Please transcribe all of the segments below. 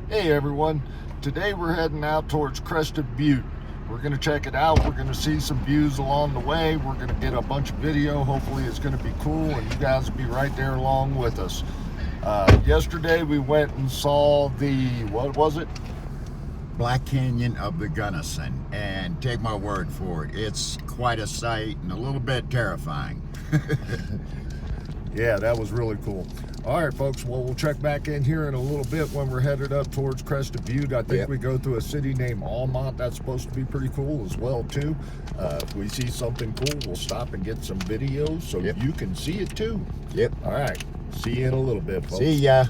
Hey everyone, today we're heading out towards Crested Butte. We're going to check it out. We're going to see some views along the way. We're going to get a bunch of video. Hopefully it's going to be cool and you guys will be right there along with us. Yesterday we went and saw the, what was it? Black Canyon of the Gunnison, and take my word for it, it's quite a sight and a little bit terrifying. Yeah, that was really cool. All right, folks, well, we'll check back in here in a little bit when we're headed up towards Crested Butte. I think we go through a city named Almont. That's supposed to be pretty cool as well, too. If we see something cool, we'll stop and get some videos so you can see it, too. Yep. All right. See you in a little bit, folks. See ya.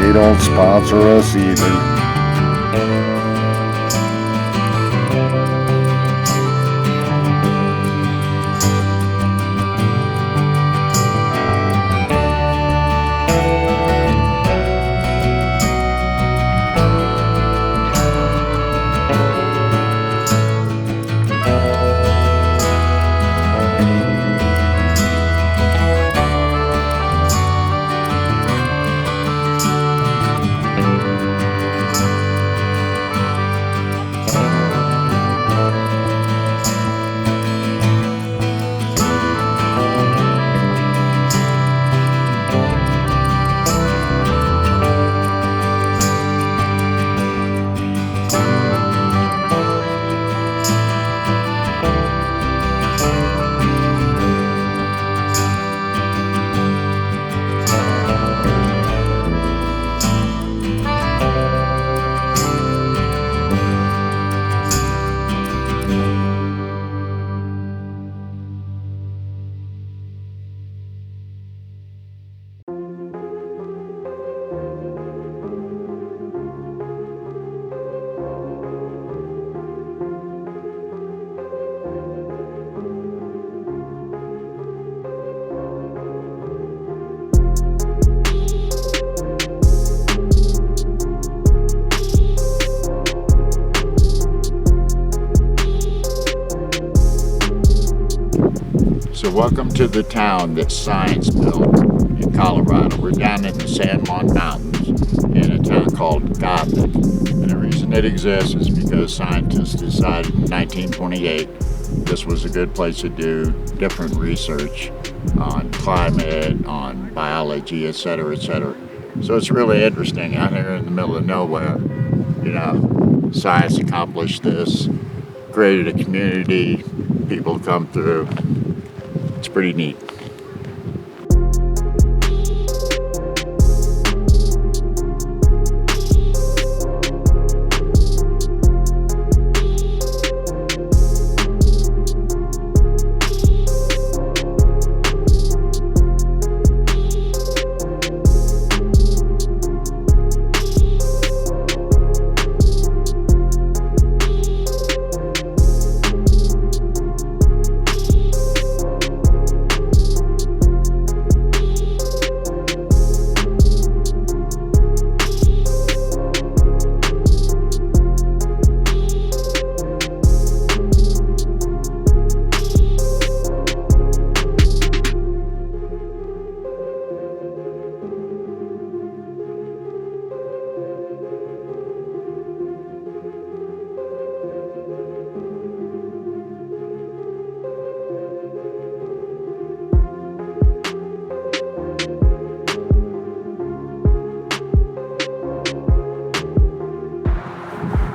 They don't sponsor us either. So welcome to the town that science built in Colorado. We're down in the San Juan Mountains in a town called Gothic. And the reason it exists is because scientists decided in 1928 this was a good place to do different research on climate, on biology, etc., etc. So it's really interesting out here in the middle of nowhere. You know, science accomplished this, created a community, people come through. It's pretty neat.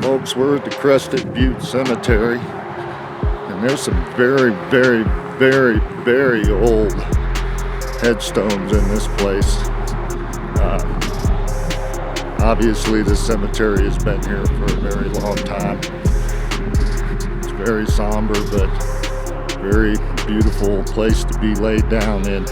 Folks, we're at the Crested Butte Cemetery, and there's some very, very, very, very old headstones in this place. Obviously, this cemetery has been here for a very long time. It's very somber, but very beautiful place to be laid down in.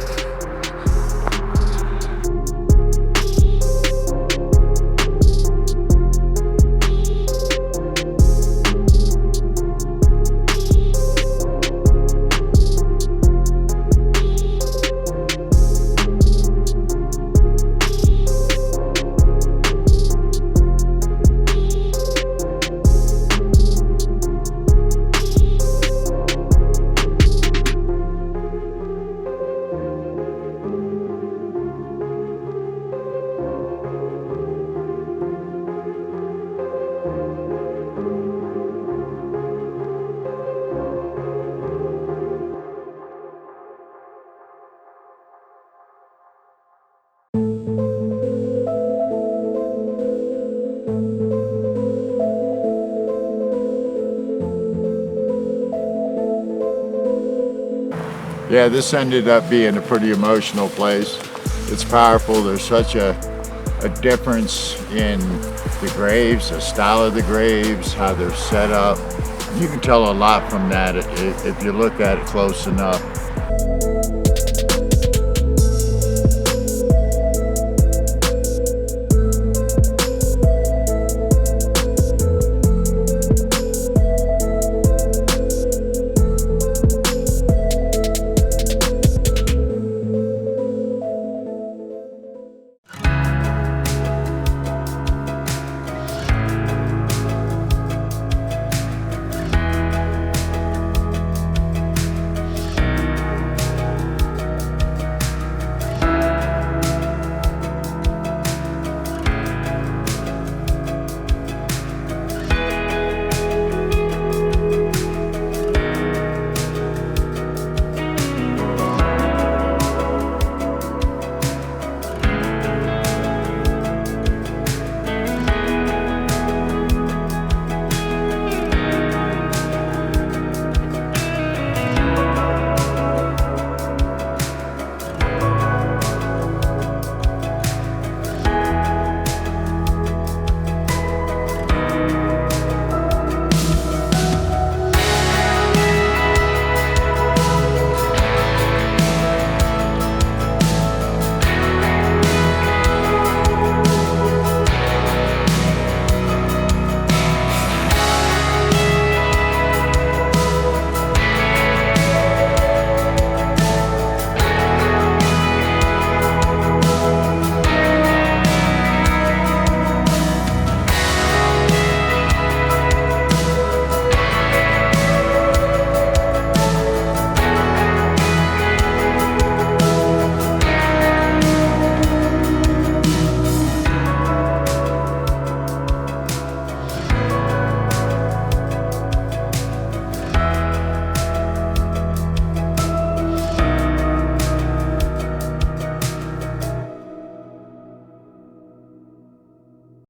Yeah, this ended up being a pretty emotional place. It's powerful. There's such a difference in the graves, the style of the graves, how they're set up. You can tell a lot from that if you look at it close enough.